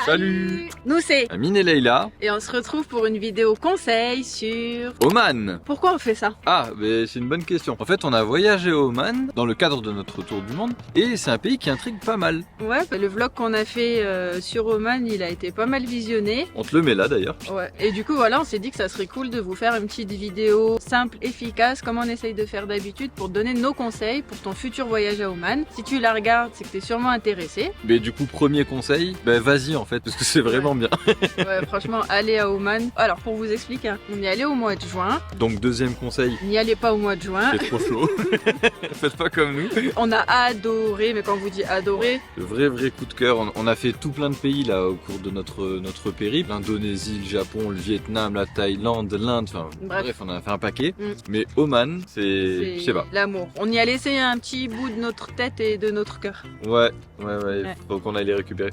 Salut. Nous c'est Amine et Leïla. Et on se retrouve pour une vidéo conseil sur... Oman. Pourquoi on fait ça? Ah, mais c'est une bonne question. En fait, on a voyagé au Oman dans le cadre de notre tour du monde et c'est un pays qui intrigue pas mal. Ouais, le vlog qu'on a fait sur Oman, il a été pas mal visionné. On te le met là d'ailleurs. Ouais. Et du coup, voilà, on s'est dit que ça serait cool de vous faire une petite vidéo simple, efficace, comme on essaye de faire d'habitude pour donner nos conseils pour ton futur voyage à Oman. Si tu la regardes, c'est que t'es sûrement intéressé. Mais du coup, premier conseil, ben vas-y en fait, parce que c'est vraiment bien. Ouais, franchement, allez à Oman. Alors, pour vous expliquer, hein, on y allait au mois de juin. Donc deuxième conseil, N'y allez pas au mois de juin. c'est trop chaud. Faites pas comme nous. On a adoré, mais quand on vous dit adoré, Le vrai coup de cœur. On a fait tout plein de pays là au cours de notre périple. L'Indonésie, le Japon, le Vietnam, la Thaïlande, l'Inde, enfin bref, on a fait un paquet. Mais Oman, c'est, je sais pas. L'amour. On y a laissé un petit bout de notre tête et de notre cœur. Ouais. Faut qu'on aille les récupérer.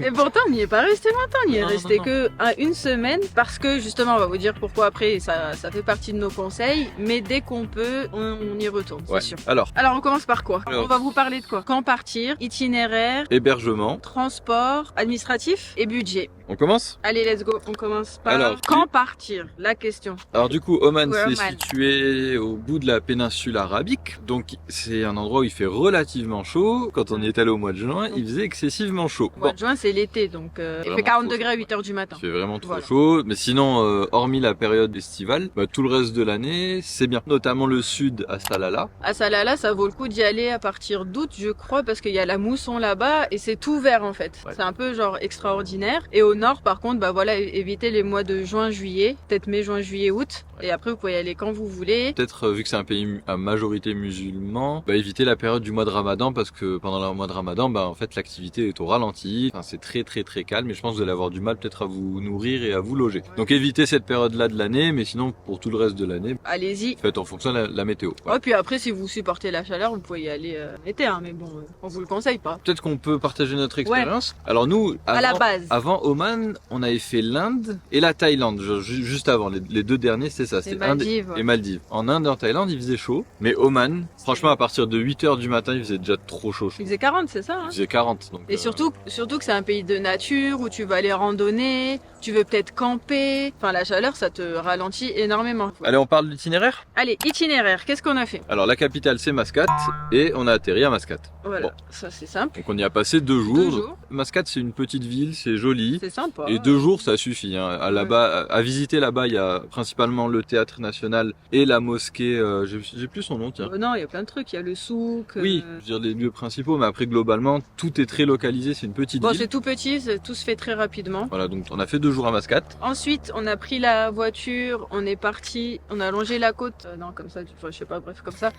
Et pourtant, on n'y est pas resté longtemps, on y est Non, resté non. que une semaine parce que justement, on va vous dire pourquoi après, ça fait partie de nos conseils, mais dès qu'on peut, on y retourne, c'est Ouais. sûr. Alors, Alors, on commence par quoi? Alors. On va vous parler de quoi? Quand partir, itinéraire, hébergement. transport, administratif et budget. On commence? Allez, let's go, on commence par Alors, quand partir? La question. Alors du coup, Oman, Ouais, c'est Oman. situé au bout de la péninsule arabique. Donc c'est un endroit où il fait relativement chaud. Quand on y est allé au mois de juin, il faisait excessivement chaud. Mois de juin, c'est l'été, donc il Vraiment fait 40 trop degrés à chaud. 8h du matin. Il fait vraiment trop Voilà. chaud. Mais sinon, hormis la période estivale, tout le reste de l'année, c'est bien. Notamment le sud à Salalah. À Salalah, ça vaut le coup d'y aller à partir d'août, je crois, parce qu'il y a la mousson là-bas et c'est tout vert en fait. Ouais. C'est un peu genre extraordinaire. Et au nord, par contre, voilà, évitez les mois de juin, juillet, peut-être mai, juin, juillet, août. Ouais. Et après, vous pouvez y aller quand vous voulez. Peut-être vu que c'est un pays à majorité musulman, éviter la période du mois de Ramadan parce que pendant le mois de Ramadan, en fait, l'activité est au ralenti. Enfin, c'est très calme et je pense que vous allez avoir du mal peut-être à vous nourrir et à vous loger. Donc évitez cette période-là de l'année, mais sinon pour tout le reste de l'année, Allez-y. faites en fonction de la météo. Voilà. Ouais, puis après, si vous supportez la chaleur, vous pouvez y aller l'été, hein, mais bon, on vous le conseille pas. Peut-être qu'on peut partager notre expérience. Alors nous, À la base. avant Oman, on avait fait l'Inde et la Thaïlande. Juste avant, les deux derniers, c'est ça. Les C'est Inde Maldives. et Maldives. En Inde et en Thaïlande, il faisait chaud. Mais Oman, franchement, à partir de 8h du matin, il faisait déjà trop chaud. Il faisait 40, c'est ça, hein? Il faisait 40. Donc, Et surtout que c'est un pays de nature où tu vas aller randonner, tu veux peut-être camper. Enfin, la chaleur, ça te ralentit énormément. Allez, on parle de l'itinéraire. Allez, itinéraire, qu'est-ce qu'on a fait? Alors la capitale, c'est Mascate et on a atterri à Mascate. Voilà, Bon. ça c'est simple. Donc on y a passé 2 jours. 2 jours. Mascate, c'est une petite ville, c'est joli. C'est sympa. Et 2 jours, ça suffit. Hein. À visiter là-bas, il y a principalement le théâtre national et la mosquée. J'ai plus son nom, tiens. Non, il y a plein de trucs. Il y a le souk. Oui, je veux dire les lieux principaux, mais après globalement, tout est très localisé. C'est une petite Bon, ville. c'est tout petit, tout se fait très rapidement. Voilà, donc on a fait 2 jours à Mascate. Ensuite, on a pris la voiture, on est parti, on a longé la côte. Non, comme ça, je sais pas, bref, comme ça.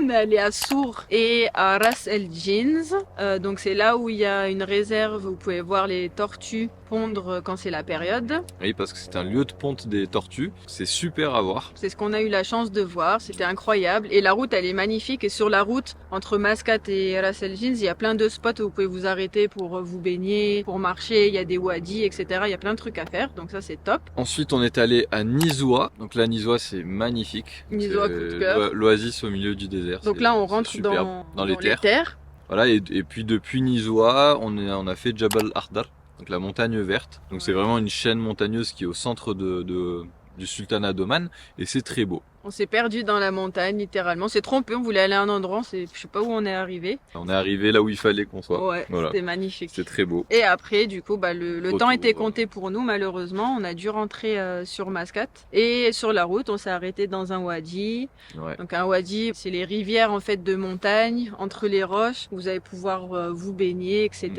On est allé à Sour et à Ras El Jeans. Donc c'est là où il y a une réserve. Vous pouvez voir les tortues pondre quand c'est la période. Oui, parce que c'est un lieu de ponte des tortues. C'est super à voir. C'est ce qu'on a eu la chance de voir, c'était incroyable. Et la route, elle est magnifique. Et sur la route, entre Mascate et Ras El Jeans, il y a plein de spots où vous pouvez vous arrêter pour vous baigner, pour marcher. Il y a des wadis, etc. Il y a plein de trucs à faire. Donc ça, c'est top. Ensuite, on est allé à Nizoua. Donc là, Nizoua, c'est magnifique. Nizoua, C'est coup de cœur. l'oasis au milieu du désert. Donc C'est- là, on c'est rentre superbe. dans les terres. Voilà, et puis depuis Nizoua, on a fait Jabal Akhdar, donc la montagne verte. Donc c'est vraiment une chaîne montagneuse qui est au centre du sultanat d'Oman et c'est très beau. On s'est perdu dans la montagne, littéralement. On s'est trompé, on voulait aller à un endroit, je sais pas où on est arrivé. On est arrivé là où il fallait qu'on soit. Ouais, Voilà. c'était magnifique. C'est très beau. Et après, du coup, le Retour, temps était voilà. compté pour nous, malheureusement. On a dû rentrer sur Mascate. Et sur la route, on s'est arrêté dans un wadi. Ouais. Donc un wadi, c'est les rivières en fait de montagne, entre les roches. Vous allez pouvoir vous baigner, etc.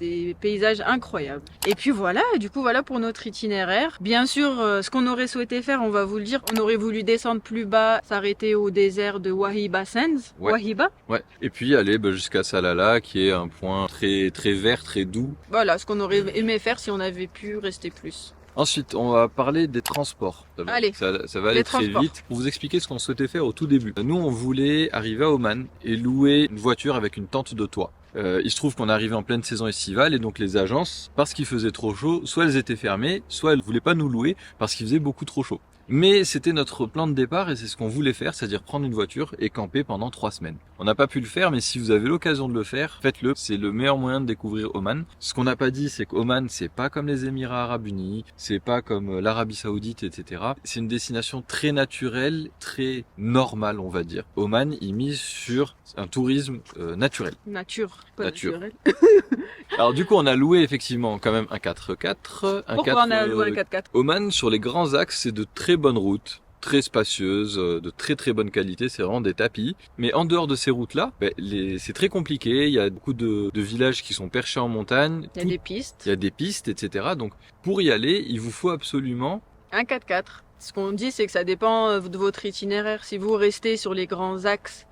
Des paysages incroyables. Et puis voilà, du coup, voilà pour notre itinéraire. Bien sûr, ce qu'on aurait souhaité faire, on va vous le dire, on aurait voulu descendre plus bas, s'arrêter au désert de Wahiba Sands. Ouais. Wahiba. Ouais. Et puis aller jusqu'à Salalah, qui est un point très vert, très doux. Voilà, ce qu'on aurait aimé faire si on avait pu rester plus. Ensuite, on va parler des transports. Allez, ça va aller les très transports. vite. Pour vous expliquer ce qu'on souhaitait faire au tout début. Nous, on voulait arriver à Oman et louer une voiture avec une tente de toit. Il se trouve qu'on est arrivé en pleine saison estivale et donc les agences, parce qu'il faisait trop chaud, soit elles étaient fermées, soit elles voulaient pas nous louer parce qu'il faisait beaucoup trop chaud. Mais c'était notre plan de départ et c'est ce qu'on voulait faire, c'est-à-dire prendre une voiture et camper pendant 3 semaines. On n'a pas pu le faire, mais si vous avez l'occasion de le faire, faites-le. C'est le meilleur moyen de découvrir Oman. Ce qu'on n'a pas dit, c'est qu'Oman, c'est pas comme les Émirats Arabes Unis, c'est pas comme l'Arabie Saoudite, etc. C'est une destination très naturelle, très normale, on va dire. Oman, il mise sur un tourisme naturel. Nature, pas Nature. naturel. Alors du coup, on a loué effectivement quand même un 4x4. Pourquoi on a loué un 4x4? Oman, sur les grands axes, c'est de très bonnes routes, très spacieuses, de très très bonne qualité, c'est vraiment des tapis. Mais en dehors de ces routes-là, c'est très compliqué, il y a beaucoup de villages qui sont perchés en montagne. Il y a des pistes. Il y a des pistes, etc. Donc pour y aller, il vous faut absolument un 4x4. Ce qu'on dit, c'est que ça dépend de votre itinéraire. Si vous restez sur les grands axes,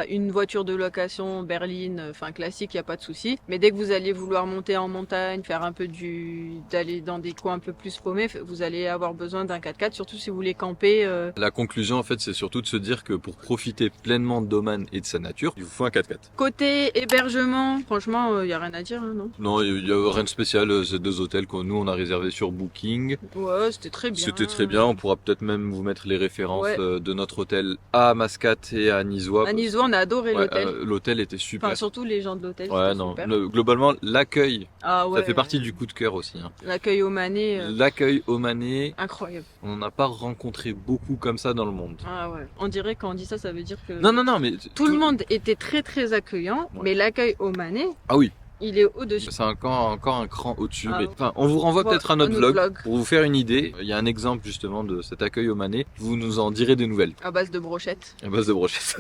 une voiture de location berline, enfin classique, il n'y a pas de souci. Mais dès que vous allez vouloir monter en montagne, faire un peu d'aller dans des coins un peu plus paumés, vous allez avoir besoin d'un 4x4, surtout si vous voulez camper. La conclusion, en fait, c'est surtout de se dire que pour profiter pleinement d'Oman et de sa nature, il vous faut un 4x4. Côté hébergement, franchement, il n'y a rien à dire, hein, non? Non, il n'y a rien de spécial. C'est 2 hôtels que nous, on a réservés sur Booking. Ouais, c'était très bien. C'était très bien. On pourra peut-être même vous mettre les références de notre hôtel à Mascate et à Nizoua. À Nizoua, on a adoré l'hôtel. L'hôtel était super. Enfin, surtout les gens de l'hôtel. Ouais, non. Globalement, l'accueil, ça fait partie du coup de cœur aussi. Hein. L'accueil omanais. L'accueil omanais. Incroyable. On n'a pas rencontré beaucoup comme ça dans le monde. Ah ouais. On dirait quand on dit ça, ça veut dire que. Non, mais. Tout le monde était très très accueillant, mais l'accueil omanais. Ah oui. Il est au-dessus. C'est encore un cran au-dessus. Ah, mais, enfin, on vous renvoie peut-être à notre vlog vlog pour vous faire une idée. Il y a un exemple justement de cet accueil omanais. Vous nous en direz des nouvelles. À base de brochettes. À base de brochettes.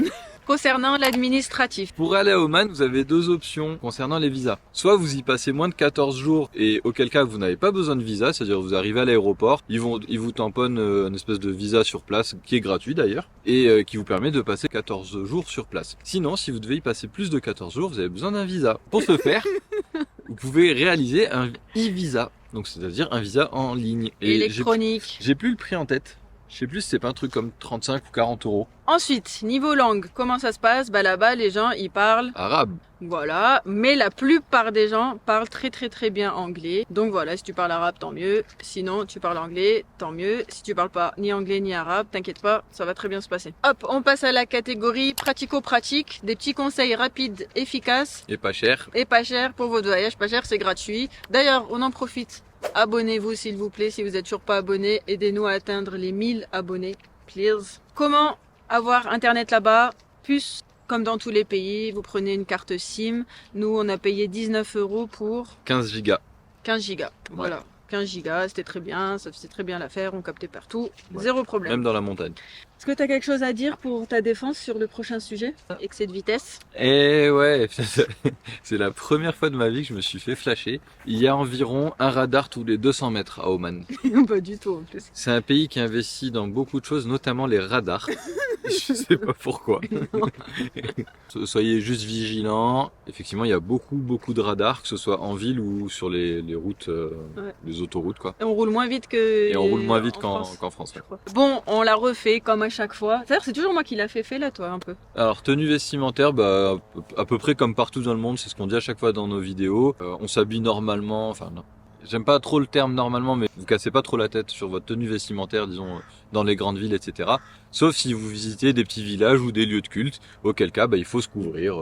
Concernant l'administratif. Pour aller à Oman, vous avez 2 options concernant les visas. Soit vous y passez moins de 14 jours et auquel cas vous n'avez pas besoin de visa, c'est-à-dire vous arrivez à l'aéroport, ils vous tamponnent une espèce de visa sur place, qui est gratuit d'ailleurs, et qui vous permet de passer 14 jours sur place. Sinon, si vous devez y passer plus de 14 jours, vous avez besoin d'un visa. Pour ce faire, vous pouvez réaliser un e-visa, donc c'est-à-dire un visa en ligne. Et électronique. J'ai plus le prix en tête. Je sais plus si c'est pas un truc comme 35 ou 40 euros. Ensuite, niveau langue, comment ça se passe? Là-bas, les gens, ils parlent arabe. Voilà, mais la plupart des gens parlent très très très bien anglais. Donc voilà, si tu parles arabe, tant mieux. Sinon, tu parles anglais, tant mieux. Si tu parles pas ni anglais ni arabe, t'inquiète pas, ça va très bien se passer. Hop, on passe à la catégorie pratico-pratique. Des petits conseils rapides, efficaces. Et pas cher. Et pas cher pour votre voyage. Pas cher, c'est gratuit. D'ailleurs, on en profite. Abonnez-vous s'il vous plaît si vous êtes toujours pas abonné. Aidez-nous à atteindre les 1000 abonnés, please. Comment avoir internet là-bas? Puce, comme dans tous les pays, vous prenez une carte SIM. Nous, on a payé 19 € pour 15 gigas. 15 gigas, voilà. 15 gigas, c'était très bien, ça faisait très bien l'affaire, on captait partout, zéro problème. Même dans la montagne. Est-ce que tu as quelque chose à dire pour ta défense sur le prochain sujet? Excès de vitesse? Eh ouais, c'est la première fois de ma vie que je me suis fait flasher. Il y a environ un radar tous les 200 mètres à Oman. Pas du tout en plus. C'est un pays qui investit dans beaucoup de choses, notamment les radars. Je sais pas pourquoi. Soyez juste vigilants. Effectivement, il y a beaucoup de radars, que ce soit en ville ou sur les routes, les autoroutes, quoi. Et on roule moins vite qu'en France. Ouais. Bon, on l'a refait comme à chaque fois. C'est-à-dire, c'est toujours moi qui l'a fait là, toi, un peu. Alors, tenue vestimentaire, à peu près comme partout dans le monde, c'est ce qu'on dit à chaque fois dans nos vidéos. On s'habille normalement, enfin non. J'aime pas trop le terme normalement, mais vous cassez pas trop la tête sur votre tenue vestimentaire, disons, dans les grandes villes, etc. Sauf si vous visitez des petits villages ou des lieux de culte, auquel cas, il faut se couvrir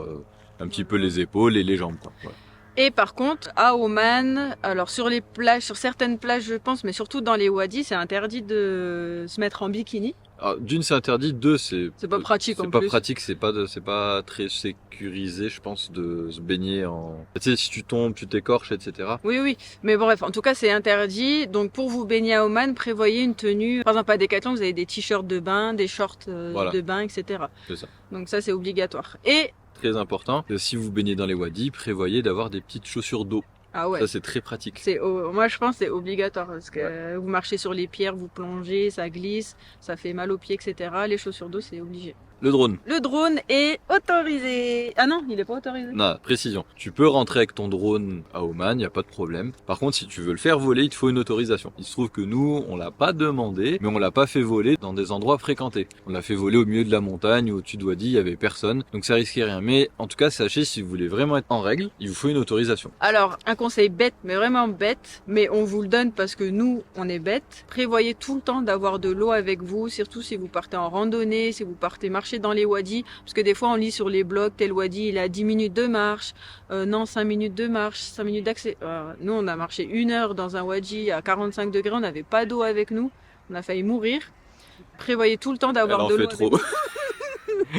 un petit peu les épaules et les jambes, quoi. Ouais. Et par contre, à Oman, alors sur les plages, sur certaines plages, je pense, mais surtout dans les wadis, c'est interdit de se mettre en bikini. Alors, d'une, c'est interdit. 2, c'est pas pratique en plus. C'est pas pratique, c'est pas très sécurisé, je pense, de se baigner en. Tu sais, si tu tombes, tu t'écorches, etc. Oui. Mais bref, en tout cas, c'est interdit. Donc, pour vous baigner à Oman, prévoyez une tenue. Par exemple, à Decathlon, vous avez des t-shirts de bain, des shorts de bain, etc. C'est ça. Donc ça, c'est obligatoire. Et très important, si vous baignez dans les wadis, prévoyez d'avoir des petites chaussures d'eau. Ah ouais. Ça, c'est très pratique. Moi, je pense que c'est obligatoire parce que vous marchez sur les pierres, vous plongez, ça glisse, ça fait mal aux pieds, etc. Les chaussures d'eau, c'est obligé. Le drone. Le drone est autorisé. Ah non, il est pas autorisé. Non, précision. Tu peux rentrer avec ton drone à Oman, il n'y a pas de problème. Par contre, si tu veux le faire voler, il te faut une autorisation. Il se trouve que nous, on l'a pas demandé, mais on l'a pas fait voler dans des endroits fréquentés. On l'a fait voler au milieu de la montagne, au-dessus de Wadi, il y avait personne, donc ça risquait rien. Mais en tout cas, sachez, si vous voulez vraiment être en règle, il vous faut une autorisation. Alors, un conseil bête, mais vraiment bête, mais on vous le donne parce que nous, on est bêtes. Prévoyez tout le temps d'avoir de l'eau avec vous, surtout si vous partez en randonnée, si vous partez marcher dans les wadis, parce que des fois on lit sur les blogs, tel wadi il a 10 minutes de marche, non 5 minutes de marche, 5 minutes d'accès. Nous on a marché 1 heure dans un wadi à 45 degrés, on n'avait pas d'eau avec nous, on a failli mourir. Prévoyez tout le temps d'avoir de l'eau avec vous.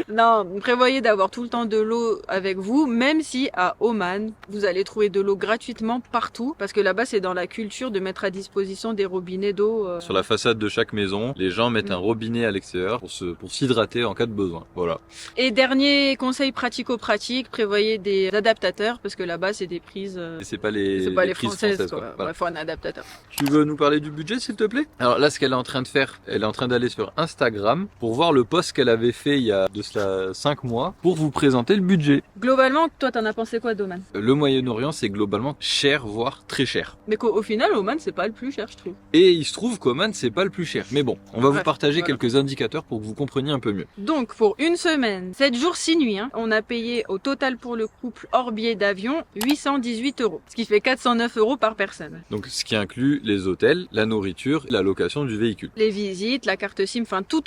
Non, prévoyez d'avoir tout le temps de l'eau avec vous, même si à Oman, vous allez trouver de l'eau gratuitement partout, parce que là-bas, c'est dans la culture de mettre à disposition des robinets d'eau. Sur la façade de chaque maison, les gens mettent un robinet à l'extérieur pour s'hydrater en cas de besoin. Voilà. Et dernier conseil pratico-pratique, prévoyez des adaptateurs, parce que là-bas, c'est des prises... Et c'est pas les prises françaises, quoi. Voilà. Ouais, faut un adaptateur. Tu veux nous parler du budget, s'il te plaît? Alors là, ce qu'elle est en train de faire, elle est en train d'aller sur Instagram pour voir le post qu'elle avait fait il y a de cela 5 mois pour vous présenter le budget. Globalement, toi, t'en as pensé quoi d'Oman? Le Moyen-Orient, c'est globalement cher, voire très cher. Mais qu'au final, Oman, c'est pas le plus cher, je trouve. Et il se trouve qu'Oman, c'est pas le plus cher. Mais bon, on va vous Bref, partager voilà. quelques indicateurs pour que vous compreniez un peu mieux. Donc, pour une semaine, 7 jours, 6 nuits, on a payé au total pour le couple hors billet d'avion 818 €, ce qui fait 409 € par personne. Donc, ce qui inclut les hôtels, la nourriture, la location du véhicule. Les visites, la carte SIM, enfin tout,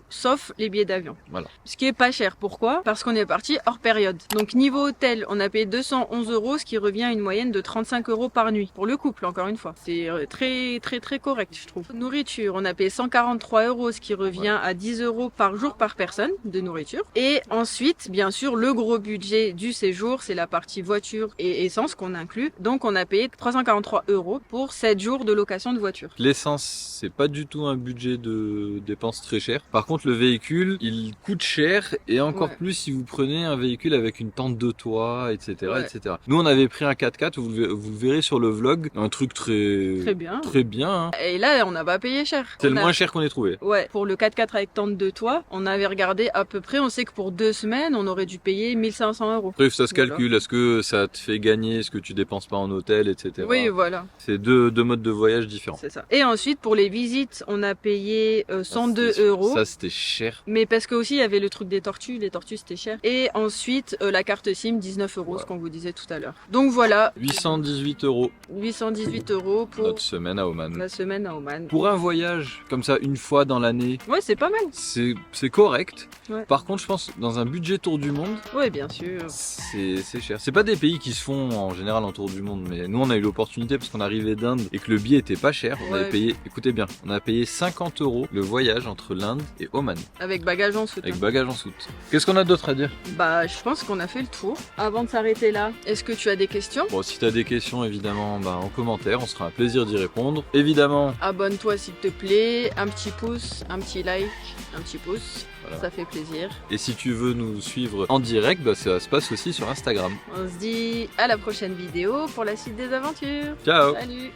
sauf les billets d'avion. Voilà. Ce qui est pas cher. Pourquoi? Parce qu'on est parti hors période. Donc niveau hôtel, on a payé 211 €, ce qui revient à une moyenne de 35 € par nuit. Pour le couple, encore une fois. C'est très correct, je trouve. Nourriture, on a payé 143 €, ce qui revient à 10 € par jour par personne de nourriture. Et ensuite, bien sûr, le gros budget du séjour, c'est la partie voiture et essence qu'on inclut. Donc on a payé 343 € pour 7 jours de location de voiture. L'essence, c'est pas du tout un budget de dépenses très cher. Par contre, le véhicule, il coûte cher et encore Ouais. plus si vous prenez un véhicule avec une tente de toit, etc., Ouais. etc. Nous, on avait pris un 4x4, vous le verrez sur le vlog, un truc Très bien. très bien. Hein. Et là, on n'a pas payé cher. C'est On le a- moins cher qu'on ait trouvé. Ouais, pour le 4x4 avec tente de toit, on avait regardé à peu près, on sait que pour 2 semaines, on aurait dû payer 1500 €. Bref, ça se Voilà. calcule. Est-ce que ça te fait gagner? Est-ce que tu dépenses pas en hôtel, etc. Oui, voilà, C'est deux modes de voyage différents. c'est ça. Et ensuite, pour les visites, on a payé 102 €. Ça, c'était cher. Mais parce que aussi, il y avait le truc des tortues. Les tortues, c'était cher. Et ensuite, la carte SIM, 19 €, Voilà. ce qu'on vous disait tout à l'heure. Donc voilà, 818 € 818 € pour notre semaine à Oman. la semaine à Oman. Pour un voyage comme ça, une fois dans l'année, Ouais, c'est pas mal. c'est correct. Ouais. Par contre, je pense, dans un budget tour du monde, Ouais, bien sûr. c'est cher. C'est pas des pays qui se font en général en tour du monde, mais nous, on a eu l'opportunité parce qu'on arrivait d'Inde et que le billet était pas cher. On Ouais. avait payé, écoutez bien, on a payé 50 € le voyage entre l'Inde et Oman, Avec bagage en soute. avec bagage en soute. Qu'est-ce qu'on a d'autre à dire? Bah, je pense qu'on a fait le tour. Avant de s'arrêter là, est-ce que tu as des questions? Bon, si t'as des questions, évidemment, bah, en commentaire, on sera un plaisir d'y répondre. Évidemment, Abonne-toi s'il te plaît, un petit pouce, un petit like, un petit pouce, Voilà. ça fait plaisir. et si tu veux nous suivre en direct, bah, ça se passe aussi sur Instagram. On se dit à la prochaine vidéo pour la suite des aventures. Ciao! Salut!